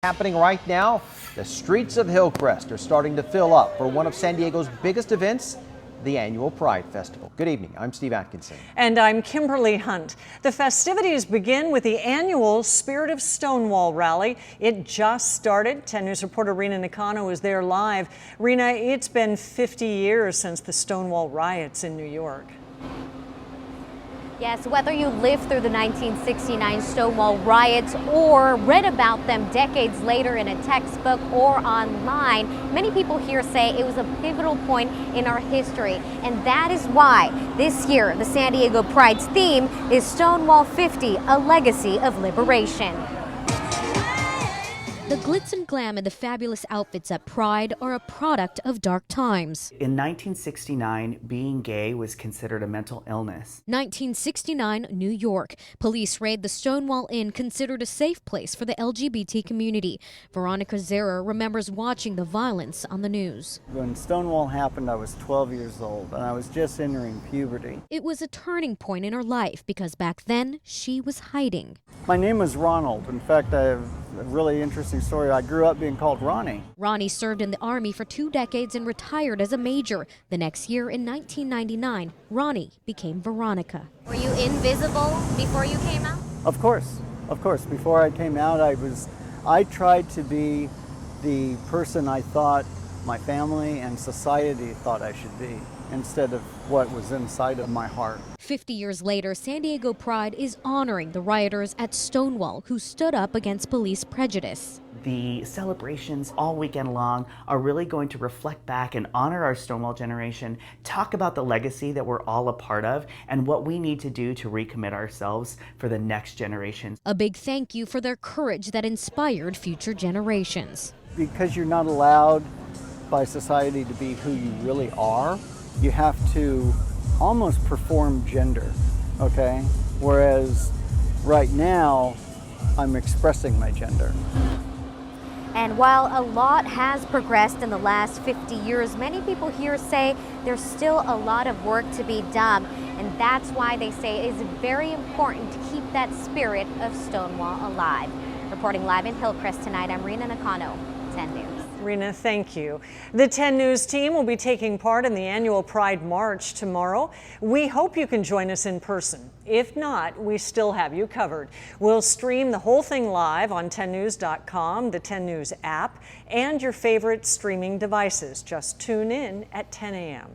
Happening right now, the streets of Hillcrest are starting to fill up for one of San Diego's biggest events, the annual Pride Festival. Good evening, I'm Steve Atkinson. And I'm Kimberly Hunt. The festivities begin with the annual Spirit of Stonewall rally. It just started. 10 News reporter Rena Nakano is there live. Rena, it's been 50 years since the Stonewall riots in New York. Yes, whether you lived through the 1969 Stonewall riots or read about them decades later in a textbook or online, many people here say it was a pivotal point in our history. And that is why this year the San Diego Pride's theme is Stonewall 50, a legacy of liberation. The glitz and glam and the fabulous outfits at Pride are a product of dark times. In 1969, being gay was considered a mental illness. 1969, New York. Police raid the Stonewall Inn, considered a safe place for the LGBT community. Veronica Zera remembers watching the violence on the news. When Stonewall happened, I was 12 years old, and I was just entering puberty. It was a turning point in her life because back then she was hiding. My name was Ronald. In fact, I have a really interesting story. I grew up being called Ronnie. Ronnie served in the Army for 2 decades and retired as a major. The next year, in 1999, Ronnie became Veronica. Were you invisible before you came out? Of course. Before I came out, I tried to be the person I thought my family and society thought I should be, instead of what was inside of my heart. 50 years later, San Diego Pride is honoring the rioters at Stonewall who stood up against police prejudice. The celebrations all weekend long are really going to reflect back and honor our Stonewall generation, talk about the legacy that we're all a part of, and what we need to do to recommit ourselves for the next generation. A big thank you for their courage that inspired future generations. Because you're not allowed by society to be who you really are, you have to almost perform gender, okay? Whereas right now, I'm expressing my gender. And while a lot has progressed in the last 50 years, many people here say there's still a lot of work to be done. And that's why they say it is very important to keep that spirit of Stonewall alive. Reporting live in Hillcrest tonight, I'm Rena Nakano, 10 News. Rena, thank you. The 10 News team will be taking part in the annual Pride March tomorrow. We hope you can join us in person. If not, we still have you covered. We'll stream the whole thing live on 10news.com, the 10 News app, and your favorite streaming devices. Just tune in at 10 a.m.